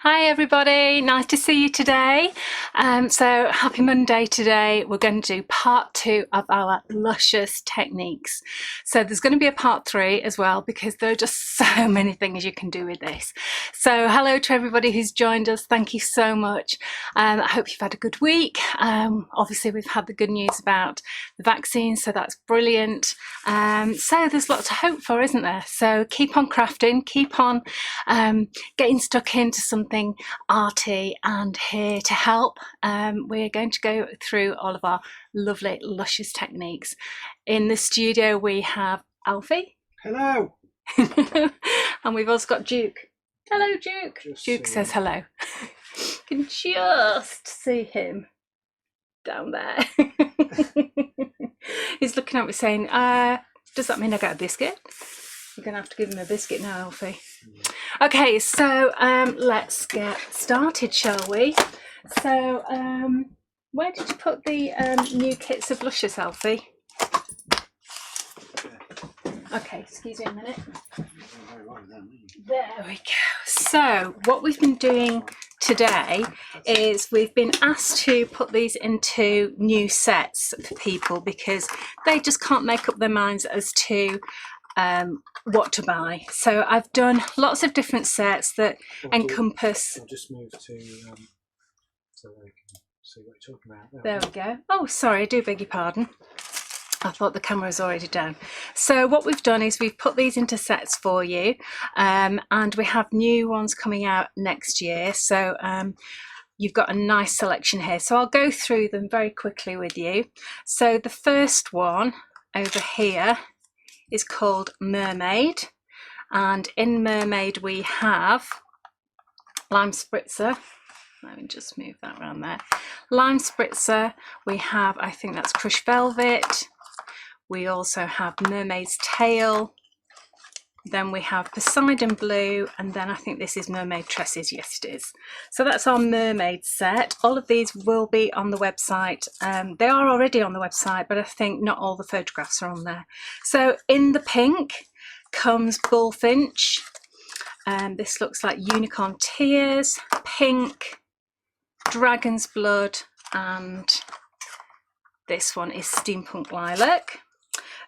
Hi everybody, nice to see you today. So happy Monday today. We're going to do part 2 of our luscious techniques. So there's going to be a part 3 as well because there are just so many things you can do with this. So hello to everybody who's joined us. Thank you so much. I hope you've had a good week. Obviously we've had the good news about the vaccine, so that's brilliant. So there's lots to hope for, isn't there? So keep on crafting, keep on getting stuck into something arty, and here to help we're going to go through all of our lovely luscious techniques. In the studio we have Alfie. Hello. And we've also got Duke. Hello Duke. Duke says hello. You can just see him down there. He's looking at me saying, does that mean I get a biscuit? You're going to have to give him a biscuit now, Alfie. Okay, so let's get started, shall we? So, where did you put the new kits of Luscious, Alfie? Okay, excuse me a minute. There we go. So, what we've been doing today is we've been asked to put these into new sets for people because they just can't make up their minds as to what to buy. So I've done lots of different sets that encompass. I'll just move to so they can see what you're talking about. There we go. Oh, sorry, I do beg your pardon. I thought the camera was already down. So what we've done is we've put these into sets for you, and we have new ones coming out next year. So you've got a nice selection here. So I'll go through them very quickly with you. So the first one over here is called Mermaid, and in Mermaid we have Lime Spritzer. Let me just move that around there. Lime Spritzer, we have, I think that's Crushed Velvet, we also have Mermaid's Tail, then we have Poseidon Blue, and then I think this is Mermaid Tresses. Yes it is. So that's our Mermaid set. All of these will be on the website. They are already on the website, but I think not all the photographs are on there. So in the pink comes Bullfinch, and this looks like Unicorn Tears, Pink, Dragon's Blood, and this one is Steampunk Lilac.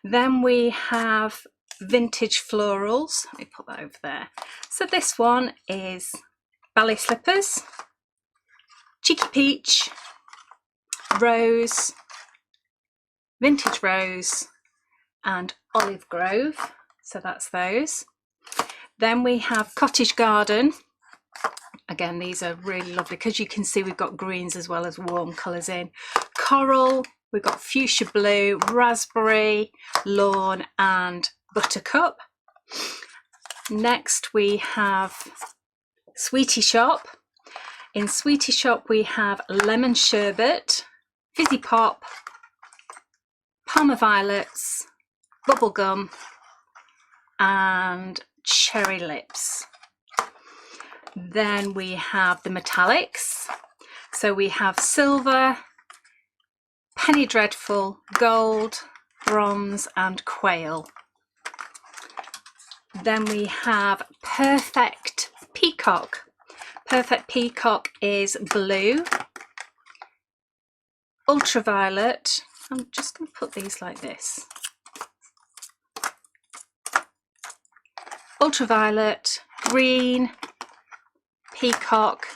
Then we have Vintage Florals. Let me put that over there. So this one is Ballet Slippers, Cheeky Peach, Rose, Vintage Rose, and Olive Grove. So that's those. Then we have Cottage Garden. Again, these are really lovely because you can see we've got greens as well as warm colours in. Coral, we've got Fuchsia Blue, Raspberry, Lawn, and Buttercup. Next we have Sweetie Shop. In Sweetie Shop we have Lemon Sherbet, Fizzy Pop, Parma Violets, Bubblegum, and Cherry Lips. Then we have the metallics. So we have Silver, Penny Dreadful, Gold, Bronze, and Quail. Then we have Perfect Peacock. Perfect Peacock is blue, ultraviolet. I'm just going to put these like this. Ultraviolet, green, peacock,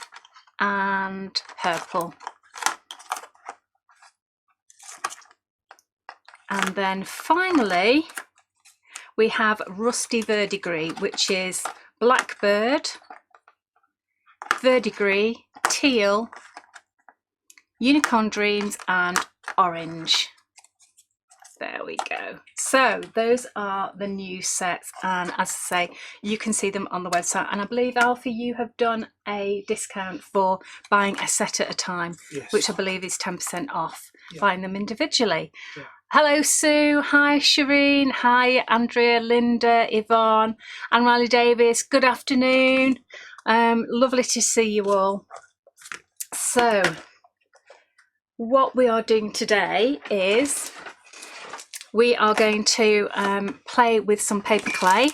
and purple. And then finally we have Rusty Verdigris, which is Blackbird, Verdigris, Teal, Unicorn Dreams, and Orange. There we go. So those are the new sets, and as I say, you can see them on the website. And I believe, Alfie, you have done a discount for buying a set at a time, yes, which I believe is 10% off buying them individually. Yeah. Hello Sue, hi Shireen, hi Andrea, Linda, Yvonne, and Riley Davis. Good afternoon. Lovely to see you all. So what we are doing today is we are going to play with some paper clay,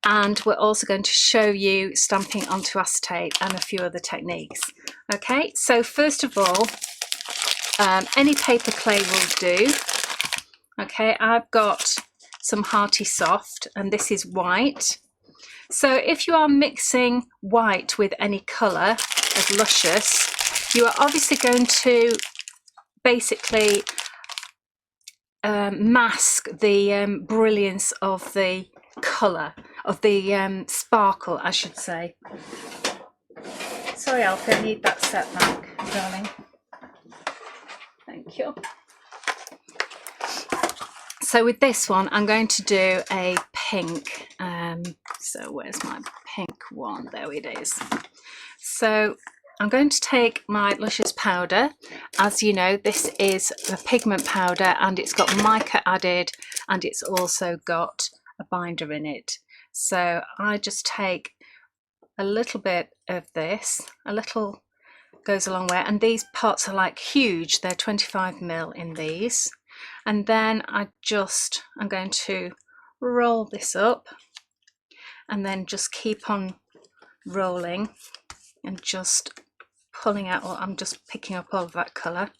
and we're also going to show you stamping onto acetate and a few other techniques. Okay, so first of all, any paper clay will do. Okay, I've got some Hearty Soft, and this is white. So if you are mixing white with any colour of Luscious, you are obviously going to basically mask the brilliance of the colour, of the sparkle, I should say. Sorry, Alfie, I need that set back, darling. Thank you. So with this one, I'm going to do a pink. So where's my pink one? There it is. So I'm going to take my Luscious powder. As you know, this is a pigment powder, and it's got mica added, and it's also got a binder in it. So I just take a little bit of this, a little goes a long way, and these pots are like huge, they're 25 ml in these. And then I'm going to roll this up and then just keep on rolling and just pulling out, or I'm just picking up all of that colour.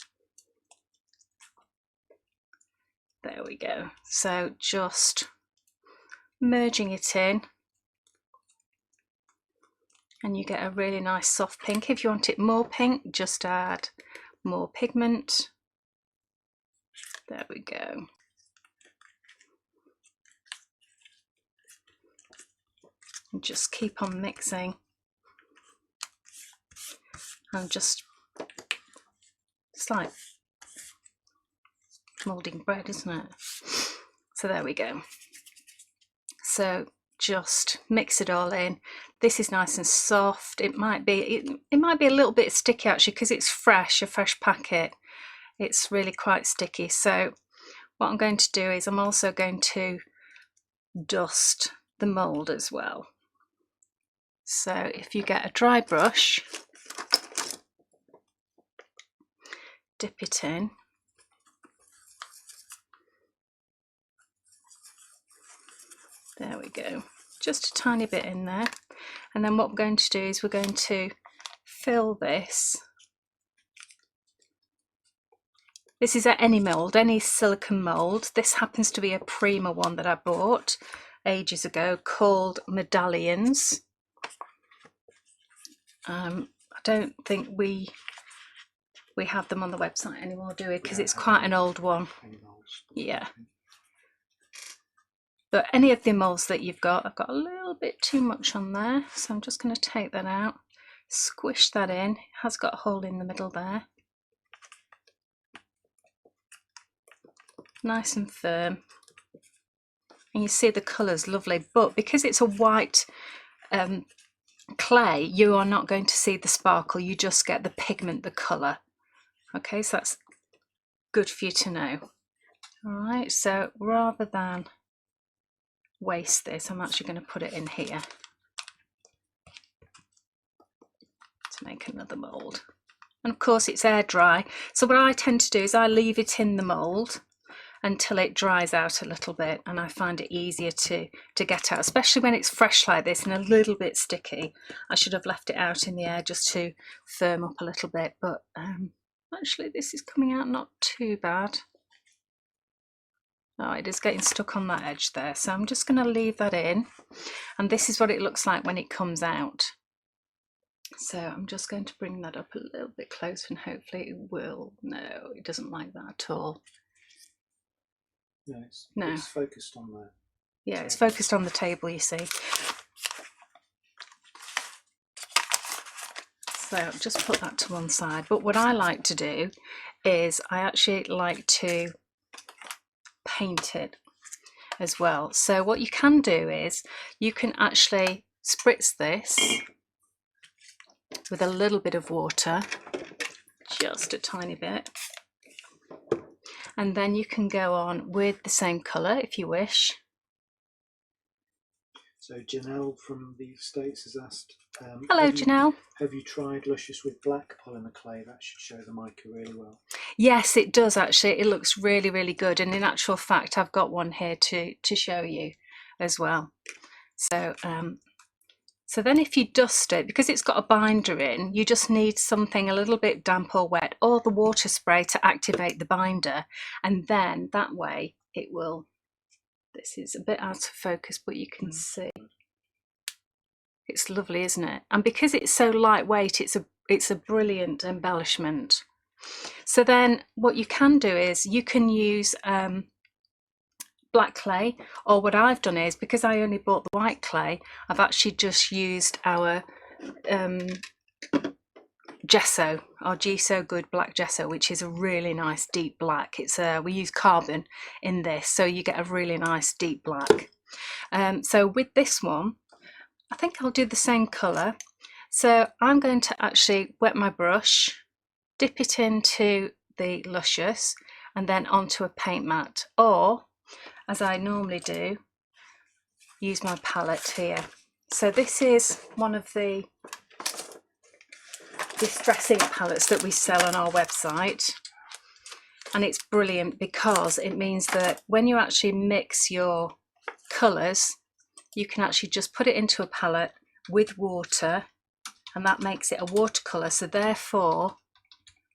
There we go. So just merging it in, and you get a really nice soft pink. If you want it more pink, just add more pigment. There we go. And just keep on mixing. And it's like moulding bread, isn't it? So there we go. So just mix it all in. This is nice and soft. It might be a little bit sticky actually, because it's fresh, a fresh packet. It's really quite sticky. So what I'm going to do is I'm also going to dust the mould as well. So if you get a dry brush, dip it in. There we go. Just a tiny bit in there. And then what we're going to do is we're going to fill this. This is any mould, any silicone mould. This happens to be a Prima one that I bought ages ago called Medallions. I don't think we have them on the website anymore, do we? Because it's quite an old one. Yeah. But any of the moulds that you've got, I've got a little bit too much on there. So I'm just going to take that out, squish that in. It has got a hole in the middle there. Nice and firm. And you see the colour's lovely, but because it's a white clay, you are not going to see the sparkle. You just get the pigment, the colour. Okay, so that's good for you to know. All right, so rather than waste this, I'm actually going to put it in here to make another mould. And of course it's air dry, so what I tend to do is I leave it in the mould until it dries out a little bit, and I find it easier to get out, especially when it's fresh like this and a little bit sticky. I should have left it out in the air just to firm up a little bit, but actually this is coming out not too bad. Oh, it is getting stuck on that edge there, so I'm just going to leave that in, and this is what it looks like when it comes out. So I'm just going to bring that up a little bit closer, and hopefully it will. No, it doesn't like that at all. No, it's focused on that. Yeah, it's focused on the table, you see. So just put that to one side. But what I like to do is I actually like to paint it as well. So what you can do is you can actually spritz this with a little bit of water, just a tiny bit. And then you can go on with the same colour if you wish. So Janelle from the States has asked, hello Janelle. Have you tried Luscious with black polymer clay? That should show the mica really well. Yes, it does actually. It looks really, really good. And in actual fact, I've got one here to show you as well. So then if you dust it, because it's got a binder in, you just need something a little bit damp or wet, or the water spray to activate the binder, and then that way it will, this is a bit out of focus, but you can see. It's lovely, isn't it? And because it's so lightweight, it's a brilliant embellishment. So then what you can do is you can use black clay, or what I've done is, because I only bought the white clay, I've actually just used our gesso, our Gesso Good black gesso, which is a really nice deep black. We use carbon in this, so you get a really nice deep black. So with this one, I think I'll do the same colour. So I'm going to actually wet my brush, dip it into the Luscious, and then onto a paint mat, or as I normally do, use my palette here. So this is one of the distressing palettes that we sell on our website, and it's brilliant because it means that when you actually mix your colours, you can actually just put it into a palette with water, and that makes it a watercolour. So therefore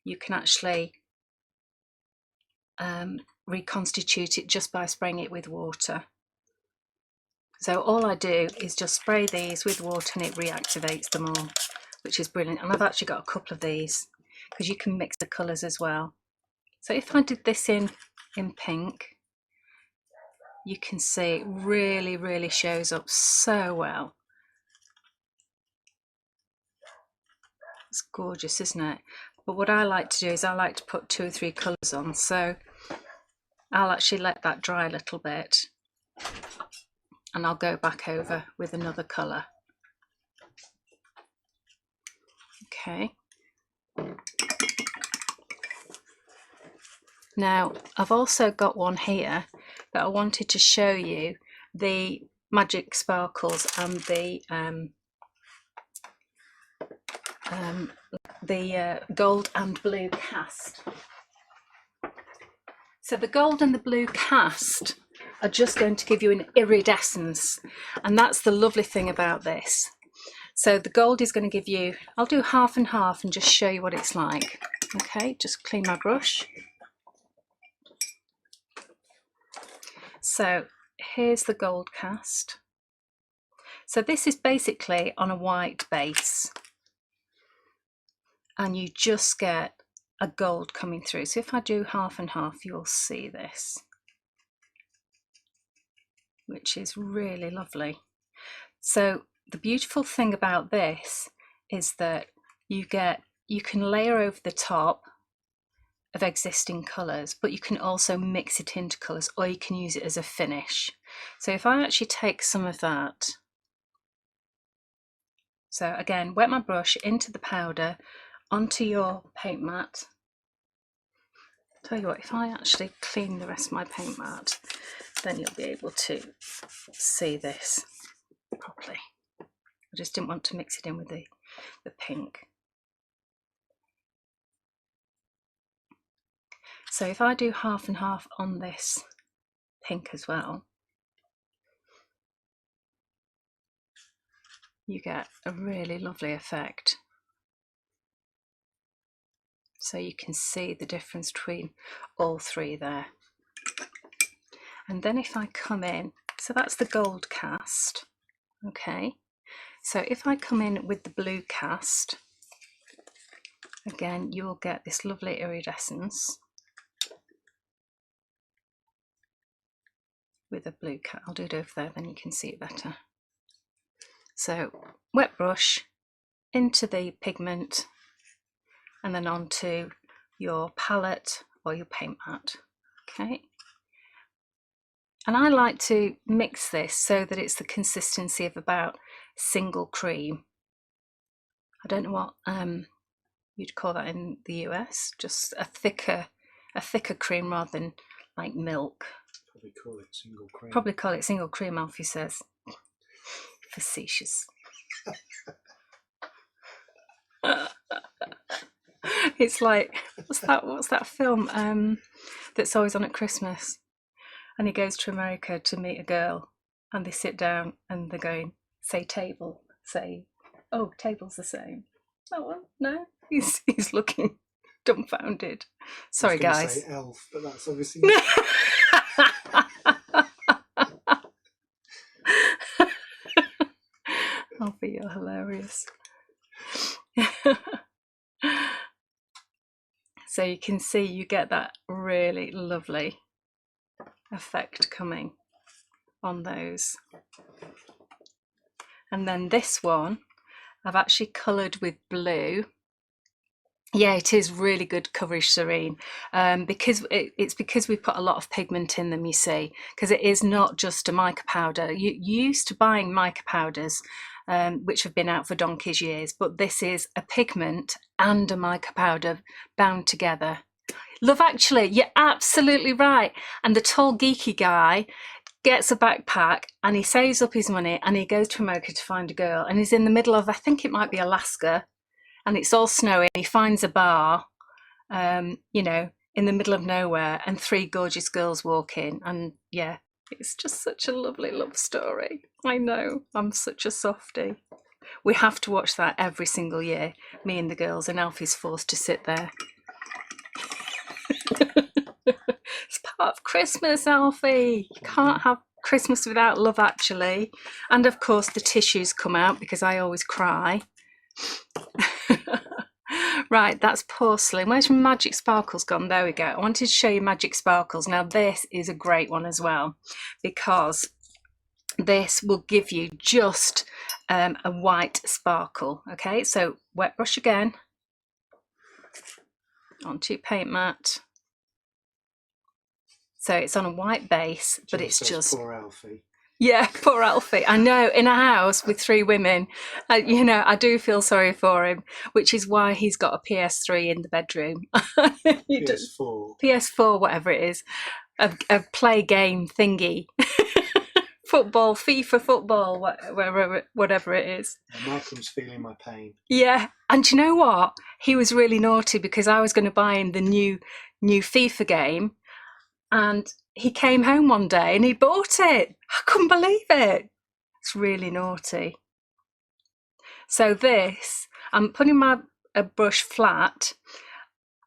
you can actually reconstitute it just by spraying it with water. So all I do is just spray these with water and it reactivates them all, which is brilliant. And I've actually got a couple of these because you can mix the colours as well. So if I did this in pink, you can see it really shows up so well. It's gorgeous, isn't it? But what I like to do is I like to put 2 or 3 colours on, so I'll actually let that dry a little bit and I'll go back over with another colour. Okay. Now I've also got one here that I wanted to show you, the Magic Sparkles and the gold and blue cast. So the gold and the blue cast are just going to give you an iridescence, and that's the lovely thing about this. So the gold is going to give you, I'll do half and half and just show you what it's like. Okay, just clean my brush. So here's the gold cast. So this is basically on a white base, and you just get a gold coming through. So if I do half and half, you'll see this, which is really lovely. So the beautiful thing about this is that you can layer over the top of existing colours, but you can also mix it into colours, or you can use it as a finish. So if I actually take some of that, so again, wet my brush into the powder, onto your paint mat. Tell you what, if I actually clean the rest of my paint mat, then you'll be able to see this properly. I just didn't want to mix it in with the pink. So if I do half and half on this pink as well, you get a really lovely effect. So you can see the difference between all 3 there. And then if I come in, so that's the gold cast, okay. So if I come in with the blue cast, again, you'll get this lovely iridescence with a blue cast. I'll do it over there, then you can see it better. So wet brush into the pigment, and then onto your palette or your paint mat, okay. And I like to mix this so that it's the consistency of about single cream. I don't know what you'd call that in the US, just a thicker cream rather than like milk. Probably call it single cream. Probably call it single cream, Alfie says. Facetious. It's like, what's that film that's always on at Christmas, and he goes to America to meet a girl, and they sit down and they're going, say table, say, oh, table's the same. Oh, well, no, he's looking dumbfounded. Sorry, I was gonna guys. say elf, but that's obviously Alfie, you're hilarious. So you can see you get that really lovely effect coming on those. And then this one I've actually coloured with blue. Yeah, it is really good coverage serene, because it's because we put a lot of pigment in them, you see, because it is not just a mica powder. You're used to buying mica powders, which have been out for donkey's years, but this is a pigment and a mica powder bound together. Love Actually, you're absolutely right. And the tall geeky guy gets a backpack and he saves up his money and he goes to America to find a girl, and he's in the middle of, I think it might be Alaska, and it's all snowy. He finds a bar, you know, in the middle of nowhere, and 3 gorgeous girls walk in. And yeah, it's just such a lovely love story. I know, I'm such a softie. We have to watch that every single year, me and the girls, and Alfie's forced to sit there. It's part of Christmas, Alfie. You can't have Christmas without Love Actually. And of course the tissues come out because I always cry. Right, that's porcelain. Where's Magic Sparkles gone? There we go. I wanted to show you Magic Sparkles. Now this is a great one as well, because this will give you just a white sparkle. Okay, so wet brush again onto paint mat. So it's on a white base, but it's just poor Alfie. Yeah, poor Alfie. I know, in a house with 3 women, you know, I do feel sorry for him, which is why he's got a PS3 in the bedroom. PS4. PS4, whatever it is, a play game thingy. Football, FIFA football, whatever it is. Malcolm's feeling my pain. Yeah, and do you know what? He was really naughty because I was going to buy him the new FIFA game, and he came home one day and he bought it. I couldn't believe it. It's really naughty. So this, I'm putting my brush flat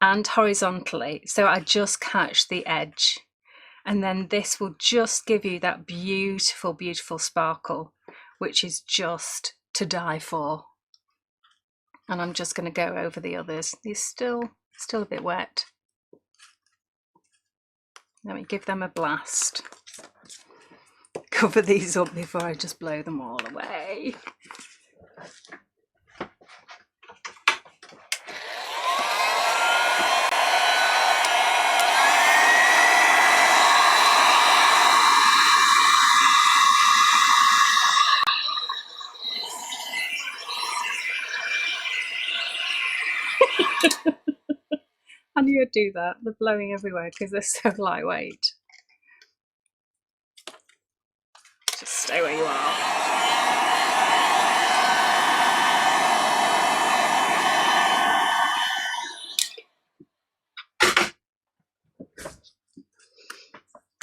and horizontally, so I just catch the edge. And then this will just give you that beautiful, beautiful sparkle, which is just to die for. And I'm just going to go over the others. These still a bit wet. Let me give them a blast. Cover these up before I just blow them all away. I knew I'd do that. They're blowing everywhere because they're so lightweight. Just stay where you are.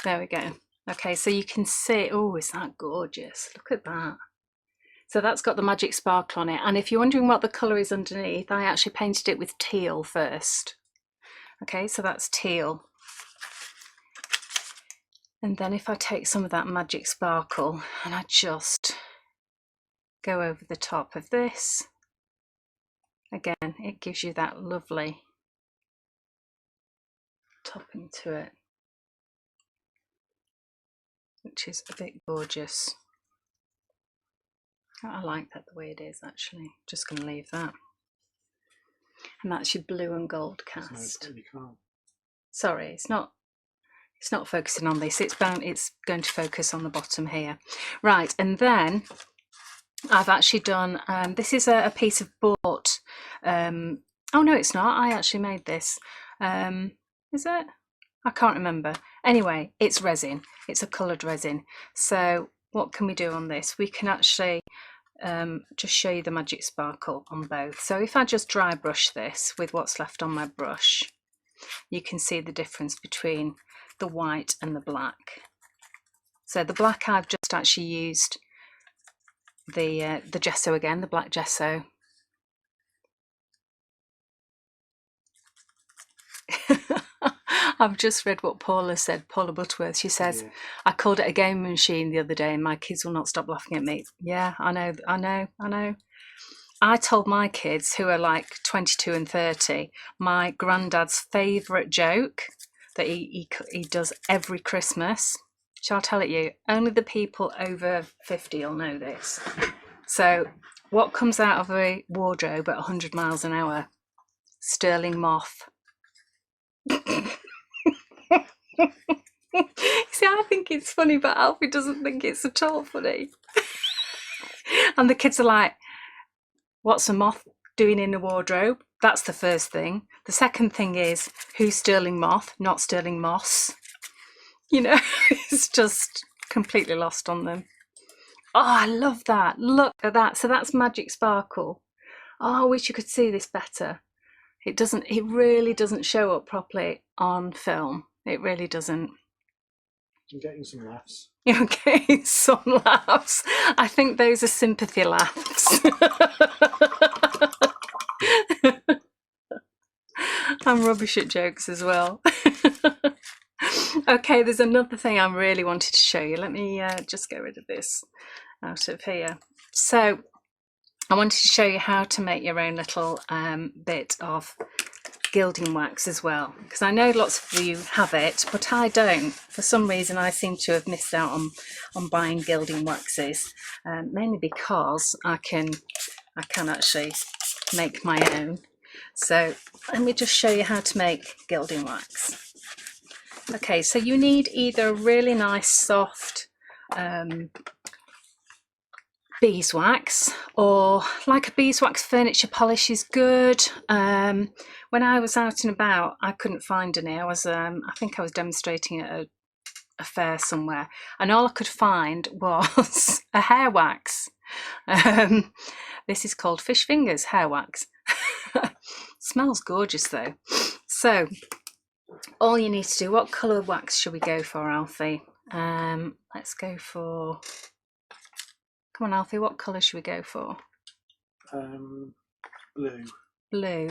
There we go. Okay, so you can see, oh, is that gorgeous? Look at that. So that's got the Magic Sparkle on it. And if you're wondering what the colour is underneath, I actually painted it with teal first. Okay, so that's teal. And then if I take some of that Magic Sparkle and I just go over the top of this, again, it gives you that lovely topping to it, which is a bit gorgeous. I like that the way it is, actually. Just going to leave that. And that's your blue and gold cast. No, sorry, it's not focusing on this. It's going to focus on the bottom here. Right, and then I've actually done, this is a piece of bought, oh no it's not, I actually made this. Is it? I can't remember. Anyway, it's resin. It's a coloured resin. So what can we do on this? We can actually just show you the Magic Sparkle on both. So if I just dry brush this with what's left on my brush, you can see the difference between the white and the black. So the black I've just just actually used the gesso again, the black gesso. I've just read what Paula said, Paula Butterworth. She says, Yeah. I called it a game machine the other day and my kids will not stop laughing at me. Yeah, I know. I told my kids, who are like 22 and 30, my granddad's favourite joke that he does every Christmas. Shall I tell it you? Only the people over 50 will know this. So, what comes out of a wardrobe at 100 miles an hour? Sterling moth. See, I think it's funny, but Alfie doesn't think it's at all funny. And the kids are like, what's a moth doing in a wardrobe? That's the first thing. The second thing is, who's Sterling Moth, not Sterling Moss? You know, it's just completely lost on them. Oh, I love that. Look at that. So that's Magic Sparkle. Oh, I wish you could see this better. It really doesn't show up properly on film. It really doesn't. I'm getting some laughs. Okay, some laughs. I think those are sympathy laughs. I'm rubbish at jokes as well. Okay, there's another thing I really wanted to show you. Let me just get rid of this out of here. So I wanted to show you how to make your own little bit of gilding wax as well, because I know lots of you have it, but I don't. For some reason I seem to have missed out on buying gilding waxes, mainly because I can actually make my own. So let me just show you how to make gilding wax. Okay, so you need either a really nice soft beeswax, or like a beeswax furniture polish is good. When I was out and about, I couldn't find any. I think I was demonstrating at a fair somewhere, and all I could find was a hair wax. This is called Fish Fingers hair wax. Smells gorgeous though. So all you need to do, what colour wax should we go for, Alfie? Let's go for, come on Alfie, what colour should we go for? Blue. Blue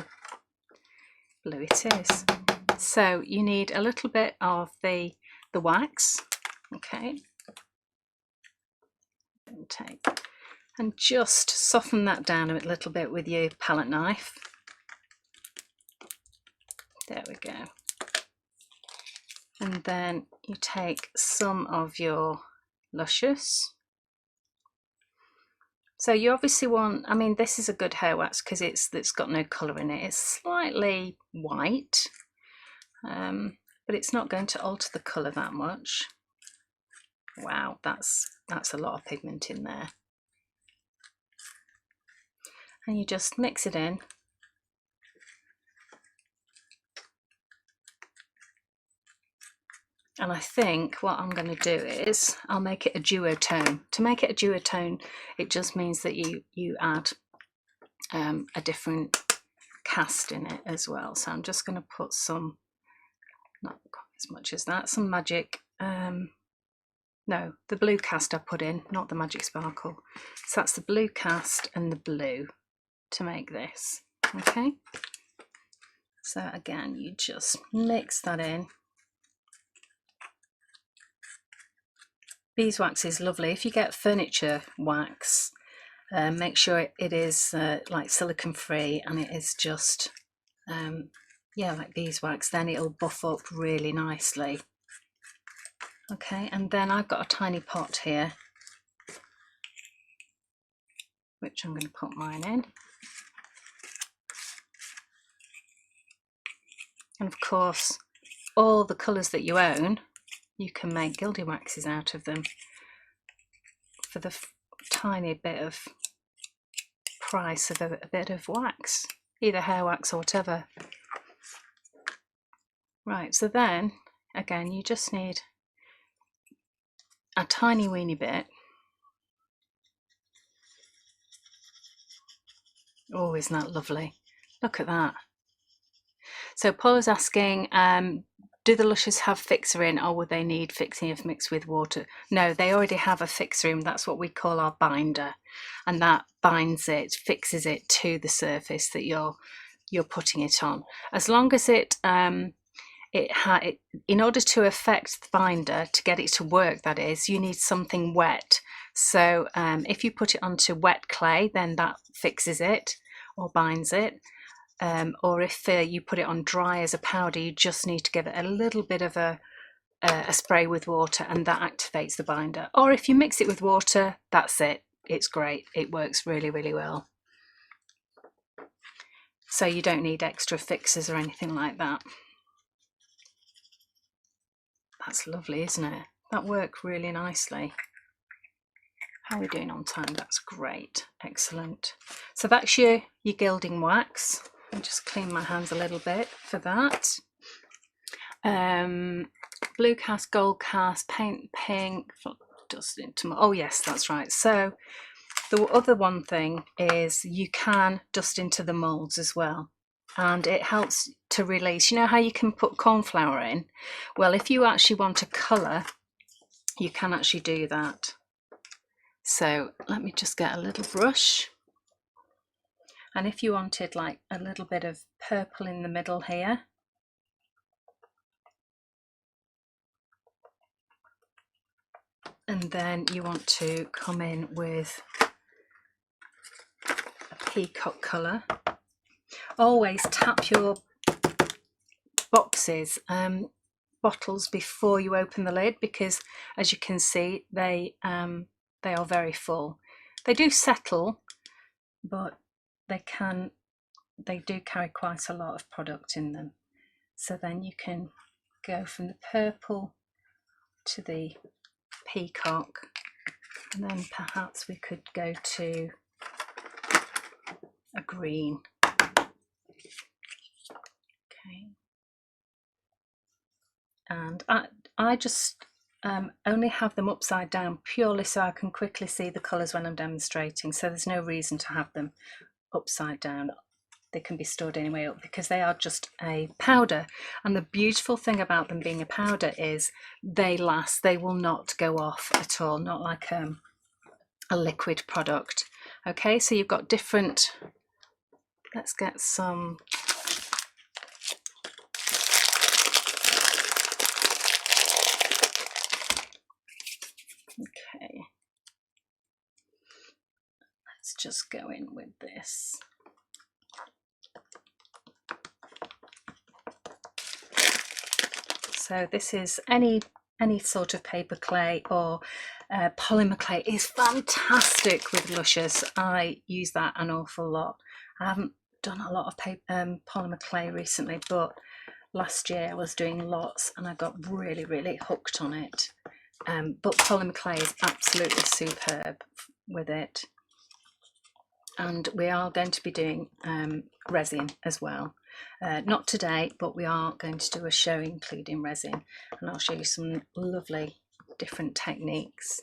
it is. So you need a little bit of the wax, okay, and just soften that down a little bit with your palette knife. There we go. And then you take some of your Luscious. So you obviously want, I mean, this is a good hair wax because it's got no colour in it. It's slightly white, but it's not going to alter the colour that much. Wow, that's a lot of pigment in there. And you just mix it in. And I think what I'm going to do is I'll make it a duotone. To make it a duotone, it just means that you add a different cast in it as well. So I'm just going to put some, not as much as that, some magic, no, the blue cast I put in, not the Magic Sparkle. So that's the blue cast and the blue to make this, okay? So again, you just mix that in. Beeswax is lovely. If you get furniture wax, make sure it is like silicone free and it is just, yeah, like beeswax, then it'll buff up really nicely. Okay, and then I've got a tiny pot here, which I'm going to put mine in. And of course, all the colours that you own, you can make gilding waxes out of them for the tiny bit of price of a bit of wax, either hair wax or whatever. Right, so then again you just need a tiny weeny bit. Oh, isn't that lovely? Look at that. So Paula's asking, do the Luscious have fixer in, or would they need fixing if mixed with water? No, they already have a fixer in. That's what we call our binder, and that binds it, fixes it to the surface that you're putting it on. As long as it in order to affect the binder, to get it to work, that is, you need something wet. So if you put it onto wet clay, then that fixes it or binds it. Or if you put it on dry as a powder, you just need to give it a little bit of a spray with water, and that activates the binder. Or if you mix it with water, that's it. It's great. It works really, really well. So you don't need extra fixers or anything like that. That's lovely, isn't it? That worked really nicely. How are we doing on time? That's great. Excellent. So that's your gilding wax. I'll just clean my hands a little bit for that. Blue cast, gold cast, paint pink, dust into, oh yes, that's right. So the other one thing is you can dust into the molds as well, and it helps to release, you know how you can put corn flour in? Well, if you actually want a colour, you can actually do that. So let me just get a little brush, and if you wanted like a little bit of purple in the middle here, and then you want to come in with a peacock colour, always tap your bottles before you open the lid, because as you can see, they are very full. They do settle, but they do carry quite a lot of product in them. So then you can go from the purple to the peacock, and then perhaps we could go to a green. Okay. And I just only have them upside down purely so I can quickly see the colours when I'm demonstrating. So there's no reason to have them upside down. They can be stored any way up because they are just a powder. And the beautiful thing about them being a powder is they last. They will not go off at all, not like a liquid product. Okay, so you've got different, let's get some. Okay, let's just go in with this. So this is any sort of paper clay, or polymer clay is fantastic with Luscious. I use that an awful lot. I haven't done a lot of polymer clay recently, but last year I was doing lots and I got really, really hooked on it. But polymer clay is absolutely superb with it. And we are going to be doing resin as well. Not today, but we are going to do a show including resin, and I'll show you some lovely different techniques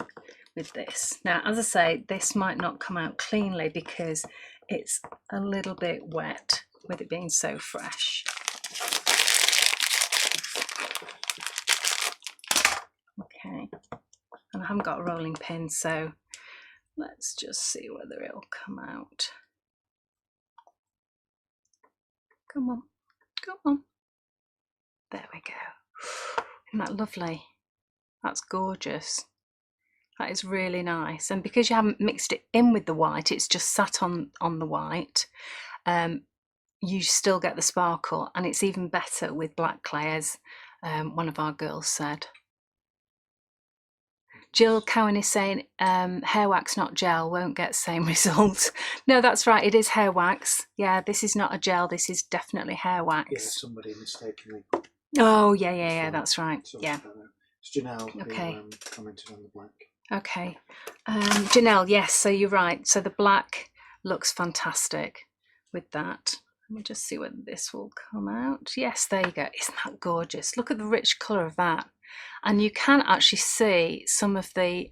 with this. Now, as I say, this might not come out cleanly because it's a little bit wet with it being so fresh. Okay, and I haven't got a rolling pin, so let's just see whether it'll come out. Come on, come on. There we go. Isn't that lovely? That's gorgeous. That is really nice. And because you haven't mixed it in with the white, it's just sat on the white, you still get the sparkle, and it's even better with black clay, as one of our girls said. Jill Cowan is saying hair wax, not gel, won't get same result. No, that's right, it is hair wax. Yeah, this is not a gel, this is definitely hair wax. Yeah, somebody mistakenly. Oh, yeah, that's right. Yeah. It's Janelle okay. who commented on the black. Okay. Janelle, yes, so you're right. So the black looks fantastic with that. Let me just see whether this will come out. Yes, there you go. Isn't that gorgeous? Look at the rich colour of that. And you can actually see some of the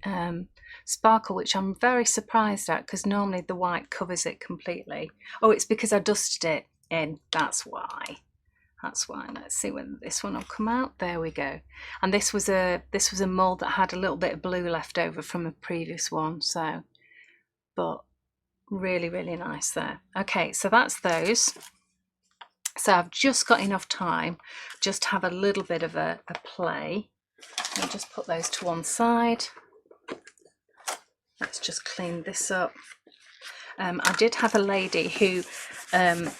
sparkle, which I'm very surprised at, because normally the white covers it completely. Oh, it's because I dusted it in, that's why. That's why. Let's see whether this one will come out. There we go. And this was a mold that had a little bit of blue left over from a previous one. So, but really, really nice there. Okay, so that's those. So I've just got enough time just to have a little bit of a play. I'll just put those to one side. Let's just clean this up. I did have a lady who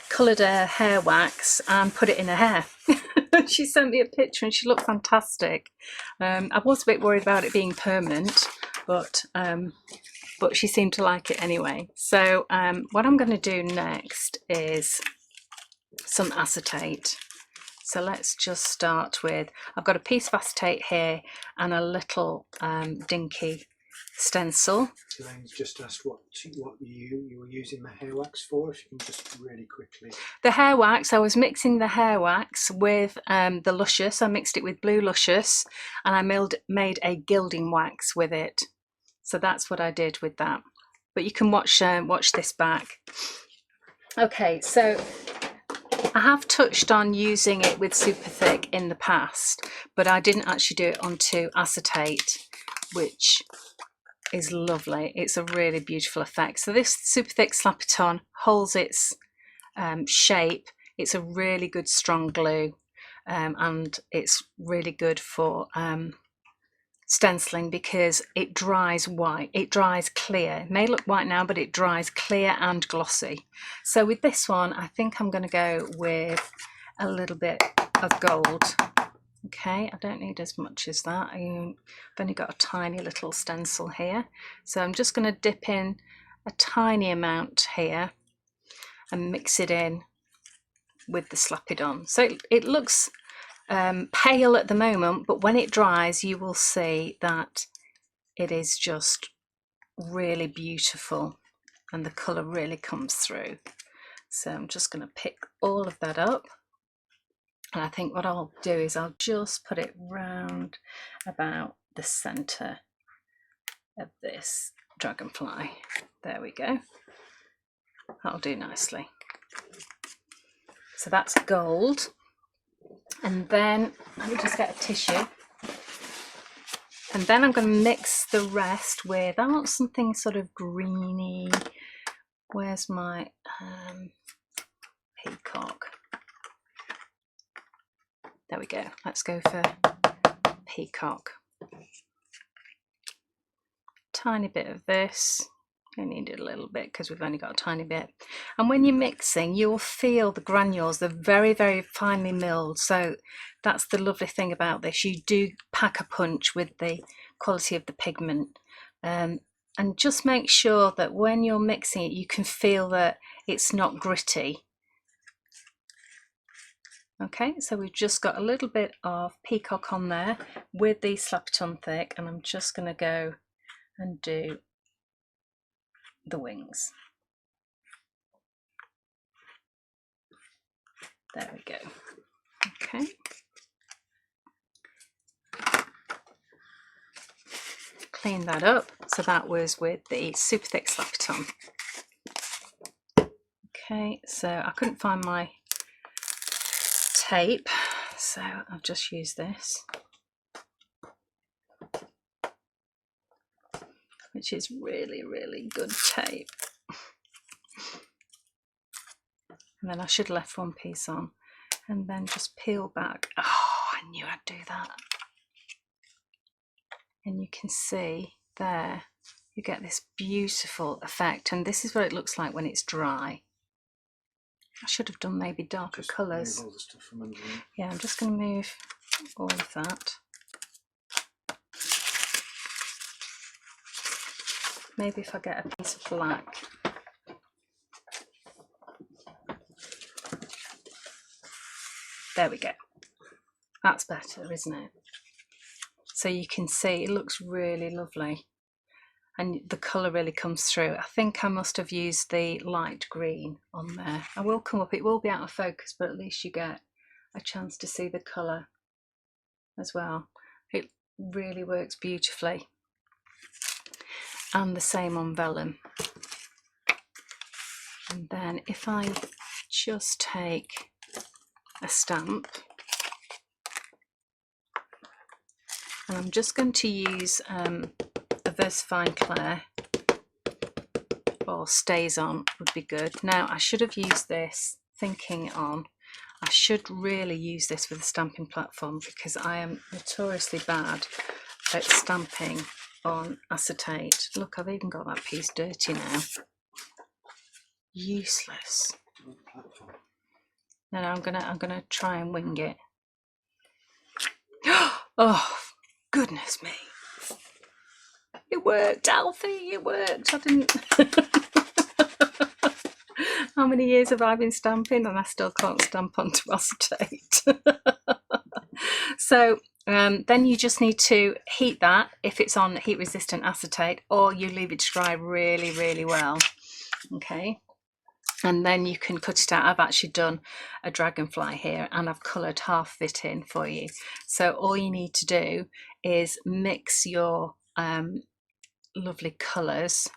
coloured her hair wax and put it in her hair. She sent me a picture and she looked fantastic. I was a bit worried about it being permanent, but she seemed to like it anyway. So what I'm going to do next is some acetate. So let's just start with, I've got a piece of acetate here and a little dinky stencil. Elaine's just asked what you were using the hair wax for, if you can just really quickly. The hair wax, I was mixing the hair wax with the Luscious. I mixed it with Blue Luscious and I made a gilding wax with it. So that's what I did with that. But you can watch this back. Okay, so I have touched on using it with Super Thick in the past, but I didn't actually do it onto acetate, which is lovely. It's a really beautiful effect. So this Super Thick Slap It On holds its shape. It's a really good strong glue, and it's really good for stenciling because it dries white. It dries clear. It may look white now, but it dries clear and glossy. So with this one, I think I'm going to go with a little bit of gold. Okay, I don't need as much as that. I've only got a tiny little stencil here. So I'm just going to dip in a tiny amount here and mix it in with the Slap It On. So it looks pale at the moment, but when it dries you will see that it is just really beautiful and the colour really comes through. So I'm just going to pick all of that up, and I think what I'll do is I'll just put it round about the centre of this dragonfly. There we go. That'll do nicely. So that's gold. And then let me just get a tissue, and then I'm going to mix the rest with, I want something sort of greeny. Where's my peacock? There we go. Let's go for peacock. Tiny bit of this. I needed a little bit because we've only got a tiny bit. And when you're mixing, you'll feel the granules. They're very, very finely milled. So that's the lovely thing about this. You do pack a punch with the quality of the pigment. And just make sure that when you're mixing it, you can feel that it's not gritty. Okay, so we've just got a little bit of peacock on there with the Slap It On Thick, and I'm just going to go and do the wings. There we go. Okay. Clean that up. So that was with the Super Thick Slap It On. Okay, so I couldn't find my tape, so I've just used this, which is really, really good tape. And then I should have left one piece on, and then just peel back. Oh, I knew I'd do that. And you can see there, you get this beautiful effect, and this is what it looks like when it's dry. I should have done maybe darker colours. Yeah, I'm just going to move all of that. Maybe if I get a piece of black. There we go. That's better, isn't it? So you can see it looks really lovely. And the colour really comes through. I think I must have used the light green on there. I will come up, it will be out of focus, but at least you get a chance to see the colour as well. It really works beautifully. And the same on vellum. And then if I just take a stamp, and I'm just going to use a VersaFine Clair, or Stays On would be good. Now I should have used this thinking on, I should really use this with a stamping platform, because I am notoriously bad at stamping on acetate. Look, I've even got that piece dirty now. Useless. No, I'm gonna try and wing it. Oh, goodness me! It worked, Alfie. It worked. I didn't. How many years have I been stamping, and I still can't stamp onto acetate? So then you just need to heat that if it's on heat resistant acetate, or you leave it to dry really, really well. Okay, and then you can cut it out. I've actually done a dragonfly here, and I've coloured half of it in for you. So all you need to do is mix your lovely colours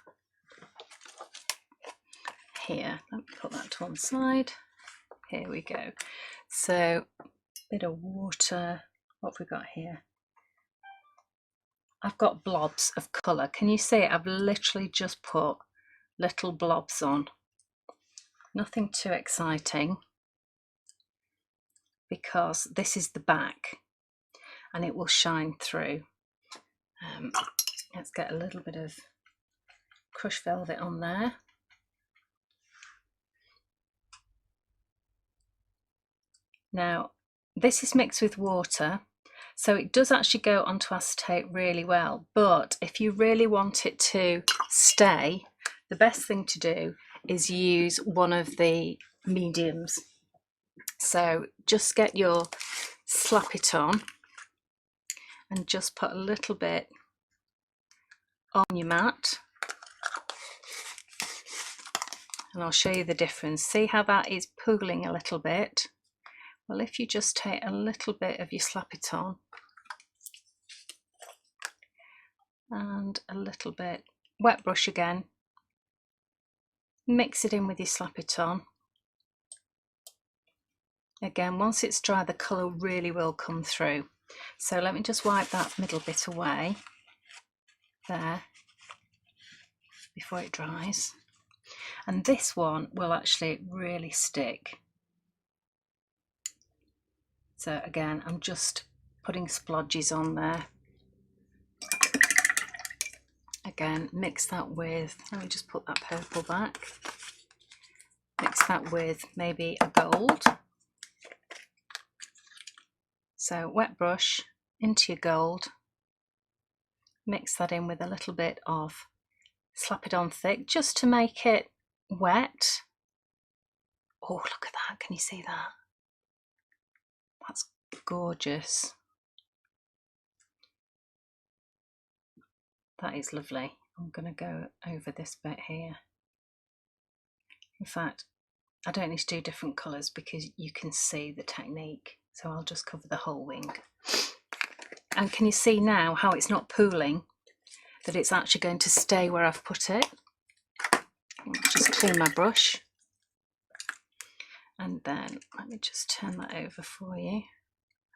here. Let me put that to one side. Here we go. So a bit of water. What have we got here? I've got blobs of colour. Can you see it? I've literally just put little blobs on. Nothing too exciting, because this is the back and it will shine through. Let's get a little bit of crushed velvet on there. Now, this is mixed with water, so it does actually go onto acetate really well, but if you really want it to stay, the best thing to do is use one of the mediums. So just get your Slap It On and just put a little bit on your mat, and I'll show you the difference. See how that is pooling a little bit? Well, if you just take a little bit of your Slap It On and a little bit wet brush again, mix it in with your Slap It On. Again, once it's dry, the colour really will come through. So let me just wipe that middle bit away there before it dries. And this one will actually really stick. So again, I'm just putting splodges on there. Again, mix that with, let me just put that purple back. Mix that with maybe a gold. So wet brush into your gold. Mix that in with a little bit of Slap It On Thick, just to make it wet. Oh, look at that. Can you see that? That's gorgeous. That is lovely. I'm going to go over this bit here. In fact, I don't need to do different colours because you can see the technique. So I'll just cover the whole wing. And can you see now how it's not pooling? That it's actually going to stay where I've put it. I'll just clean my brush. And then let me just turn that over for you.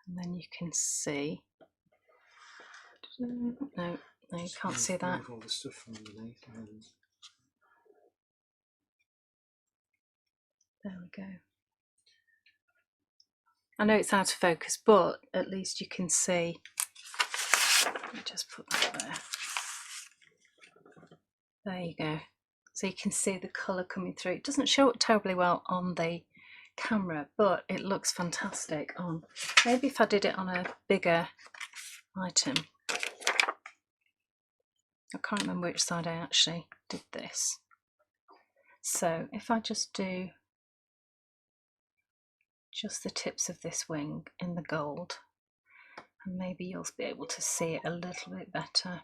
And then you can see. No, you can't see that. All the stuff from underneath. There we go. I know it's out of focus, but at least you can see. Let me just put that there. There you go. So you can see the colour coming through. It doesn't show up terribly well on the camera, but it looks fantastic on. Maybe if I did it on a bigger item. I can't remember which side I actually did this. So if I just do just the tips of this wing in the gold, and maybe you'll be able to see it a little bit better.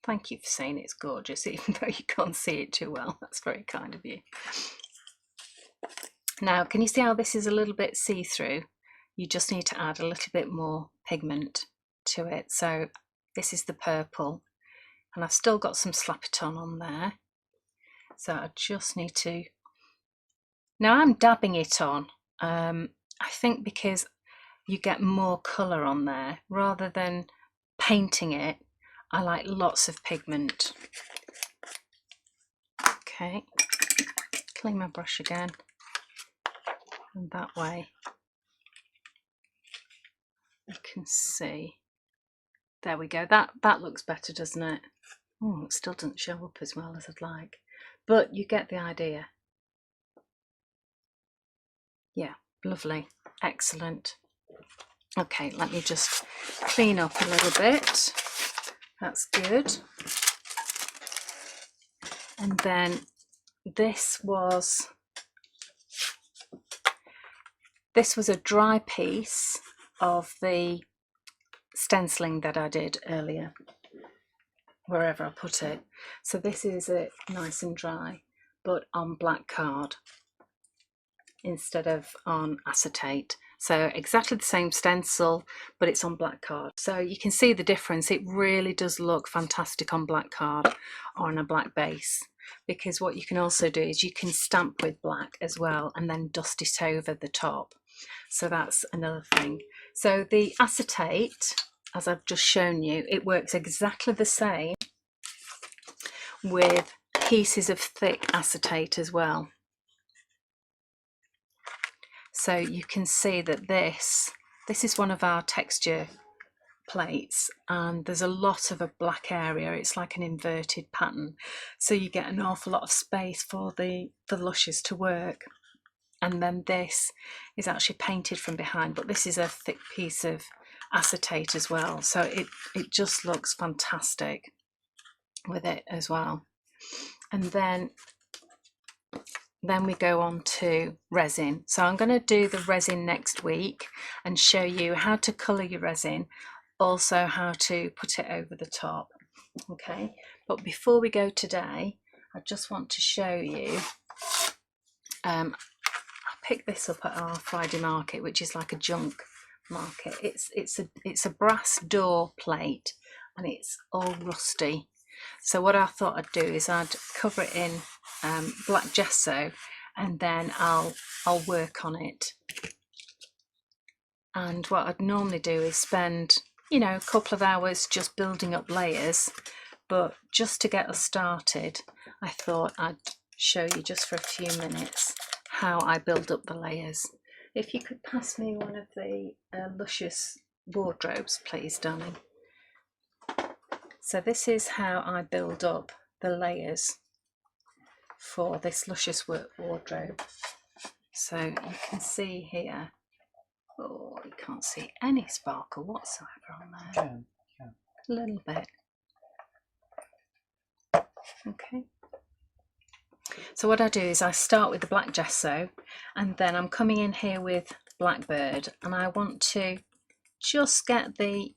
Thank you for saying it's gorgeous, even though you can't see it too well. That's very kind of you. Now, can you see how this is a little bit see-through? You just need to add a little bit more pigment to it. So this is the purple, and I've still got some Slap It On there. So I just need to, now I'm dabbing it on, I think because you get more colour on there rather than painting it. I like lots of pigment. Okay, clean my brush again, and that way you can see. There we go, that looks better, doesn't it? Oh, it still doesn't show up as well as I'd like, but you get the idea. Yeah, lovely, excellent. Okay, let me just clean up a little bit. That's good. And then this was a dry piece of the stenciling that I did earlier, wherever I put it. So this is it nice and dry, but on black card instead of on acetate. So exactly the same stencil, but it's on black card. So you can see the difference. It really does look fantastic on black card or on a black base, because what you can also do is you can stamp with black as well and then dust it over the top. So that's another thing. So the acetate, as I've just shown you, it works exactly the same with pieces of thick acetate as well. So you can see that this is one of our texture plates, and there's a lot of a black area. It's like an inverted pattern, so you get an awful lot of space for the lushes to work. And then this is actually painted from behind, but this is a thick piece of acetate as well, so it just looks fantastic with it as well. And then we go on to resin. So I'm going to do the resin next week and show you how to colour your resin, also how to put it over the top. Okay, but before we go today, I just want to show you, I picked this up at our Friday market, which is like a junk market. It's a brass door plate and it's all rusty. So what I thought I'd do is I'd cover it in black gesso, and then I'll work on it. And what I'd normally do is spend, you know, a couple of hours just building up layers, but just to get us started, I thought I'd show you just for a few minutes how I build up the layers. If you could pass me one of the Luscious wardrobes, please, darling. So this is how I build up the layers for this Luscious wardrobe. So you can see here, oh, you can't see any sparkle whatsoever on there. Yeah. A little bit. Okay. So what I do is I start with the black gesso, and then I'm coming in here with Blackbird, and I want to just get the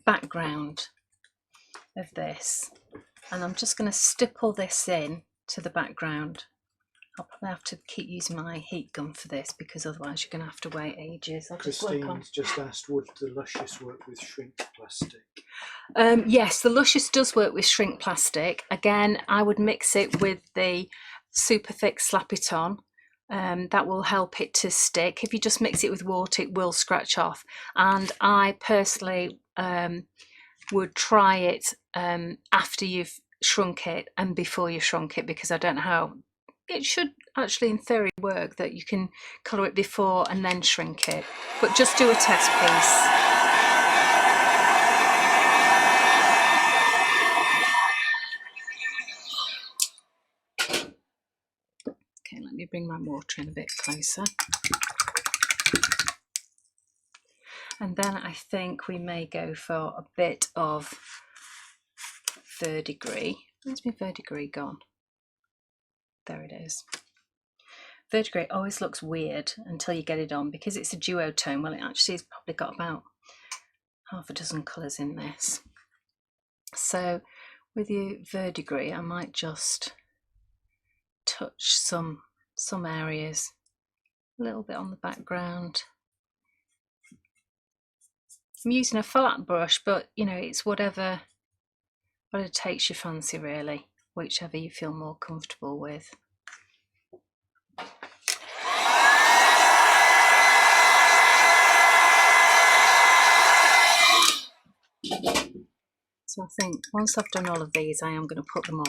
background of this, and I'm just going to stipple this in to the background. I'll probably have to keep using my heat gun for this, because otherwise you're going to have to wait ages. Christine's just asked, would the Luscious work with shrink plastic? Yes, the Luscious does work with shrink plastic. Again, I would mix it with the super thick Slap It On. That will help it to stick. If you just mix it with water, it will scratch off. And I personally would try it after you've shrunk it and before you shrunk it, because I don't know how it should actually in theory work, that you can colour it before and then shrink it, but just do a test piece. Okay, let me bring my water in a bit closer. And then I think we may go for a bit of verdigris. Where's my verdigris gone? There it is. Verdigris always looks weird until you get it on, because it's a duotone. Well, it actually has probably got about half a dozen colours in this. So with your verdigris, I might just touch some areas, a little bit on the background. I'm using a flat brush, but you know, it's whatever takes your fancy really. whichever you feel more comfortable with. So I think once I've done all of these, I am going to put them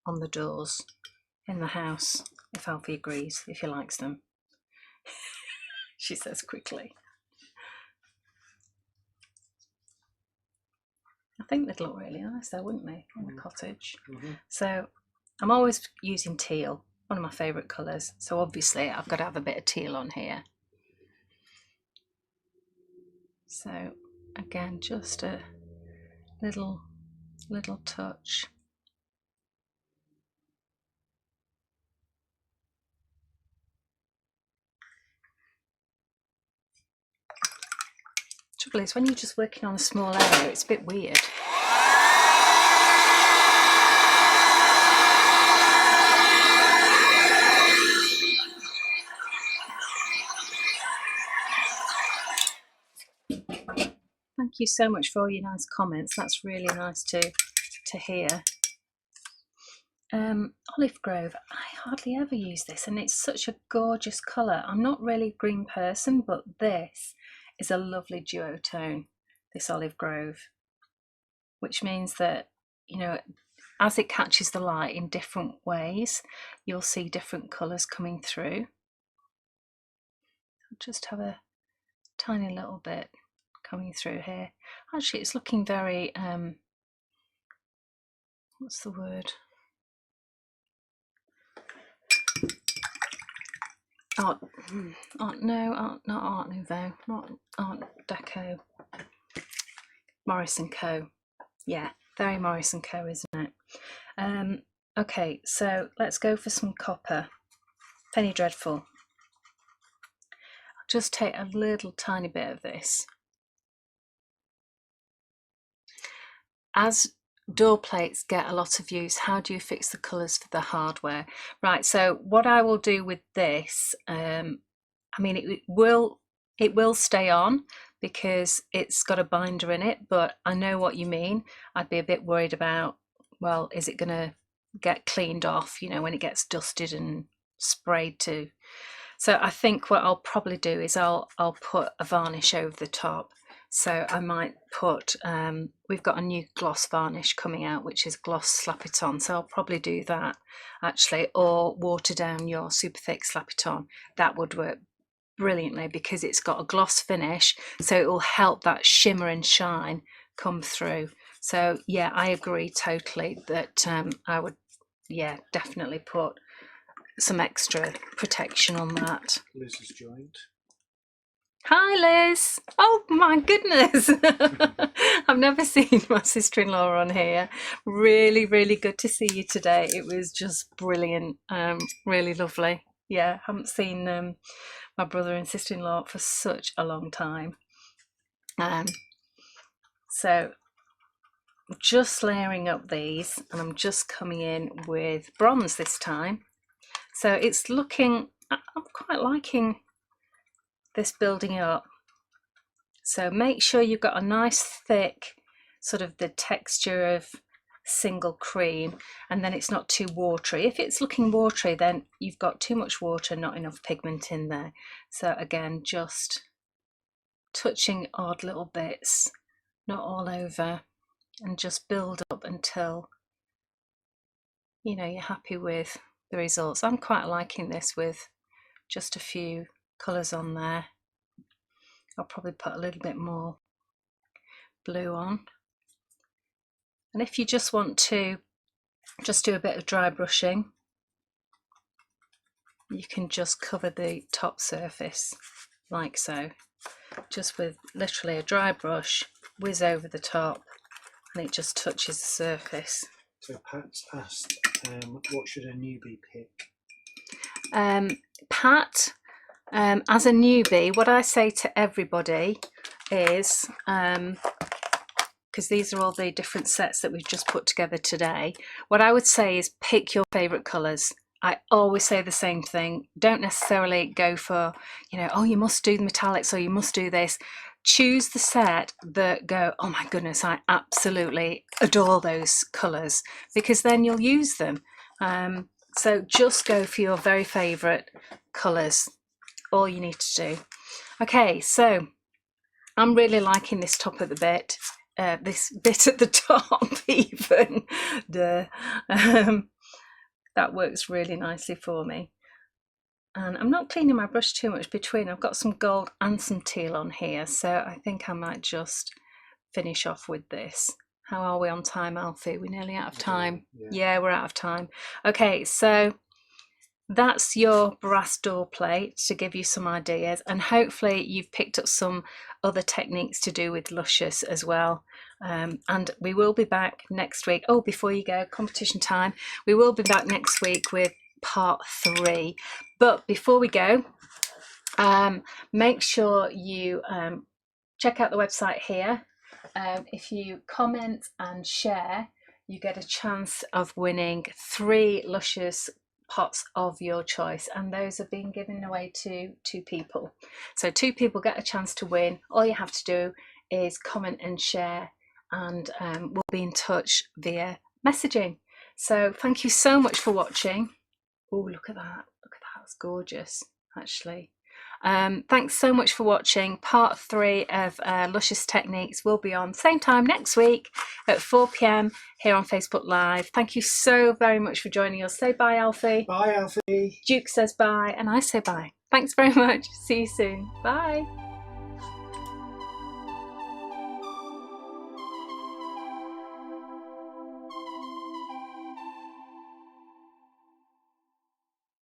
on the doors in the house, if Alfie agrees, if he likes them. She says quickly. I think they'd look really nice though, wouldn't they, in the cottage? Mm-hmm. So I'm always using teal, one of my favourite colours. So obviously I've got to have a bit of teal on here. So again, just a little touch. Trouble is, when you're just working on a small area, it's a bit weird. Thank you so much for all your nice comments. That's really nice to hear. Olive Grove, I hardly ever use this, and it's such a gorgeous colour. I'm not really a green person, but this is a lovely duotone, this Olive Grove, which means that, you know, as it catches the light in different ways, you'll see different colours coming through. I'll just have a tiny little bit coming through here. Actually, it's looking very, what's the word? Not Art Nouveau, not Art Deco. Morris & Co. Yeah, very Morris & Co, isn't it? Okay, so let's go for some copper. Penny Dreadful. I'll just take a little tiny bit of this. As door plates get a lot of use, how do you fix the colours for the hardware? Right, so what I will do with this, I mean, it will stay on because it's got a binder in it, but I know what you mean. I'd be a bit worried about, well, is it going to get cleaned off, you know, when it gets dusted and sprayed too. So I think what I'll probably do is I'll put a varnish over the top. So I might put, we've got a new gloss varnish coming out, which is Gloss Slap It On. So I'll probably do that actually, or water down your super thick Slap It On. That would work brilliantly because it's got a gloss finish. So it will help that shimmer and shine come through. So yeah, I agree totally that I would, yeah, definitely put some extra protection on that. Liz has joined. Hi Liz! Oh my goodness! I've never seen my sister-in-law on here. Really, really good to see you today. It was just brilliant, really lovely. Yeah, haven't seen my brother and sister-in-law for such a long time. So just layering up these, and I'm just coming in with bronze this time. So it's looking, I'm quite liking this building up. So make sure you've got a nice thick sort of the texture of single cream, and then it's not too watery. If it's looking watery, then you've got too much water, not enough pigment in there. So again, just touching odd little bits, not all over, and just build up until, you know, you're happy with the results. I'm quite liking this with just a few colours on there. I'll probably put a little bit more blue on. And if you just want to just do a bit of dry brushing, you can just cover the top surface like so, just with literally a dry brush, whiz over the top, and it just touches the surface. So Pat's asked, what should a newbie pick? Pat, as a newbie, what I say to everybody is, because these are all the different sets that we've just put together today, what I would say is pick your favourite colours. I always say the same thing. Don't necessarily go for, you know, oh, you must do the metallics or you must do this. choose the set that go, oh my goodness, I absolutely adore those colours, because then you'll use them. So just go for your very favourite colours, all you need to do. Okay, so I'm really liking this top of the bit, this bit at the top even. That works really nicely for me. And I'm not cleaning my brush too much between. I've got some gold and some teal on here, so I think I might just finish off with this. How are we on time, Alfie? We're nearly out of time. Yeah, we're out of time. Okay, so that's your brass door plate to give you some ideas, and hopefully you've picked up some other techniques to do with Luscious as well. And we will be back next week. Oh, before you go, competition time. We will be back next week with part 3. But before we go, make sure you check out the website here. If you comment and share, you get a chance of winning 3 Luscious pots of your choice, and those are being given away to 2 people. So 2 people get a chance to win. All you have to do is comment and share, and we'll be in touch via messaging. So thank you so much for watching. Oh, look at that. Look at that. It's gorgeous, actually. Thanks so much for watching. Part 3 of Luscious Techniques will be on same time next week at 4 p.m. here on Facebook Live. Thank you so very much for joining us. Say bye, Alfie. Bye, Alfie. Duke says bye, and I say bye. Thanks very much. See you soon. Bye.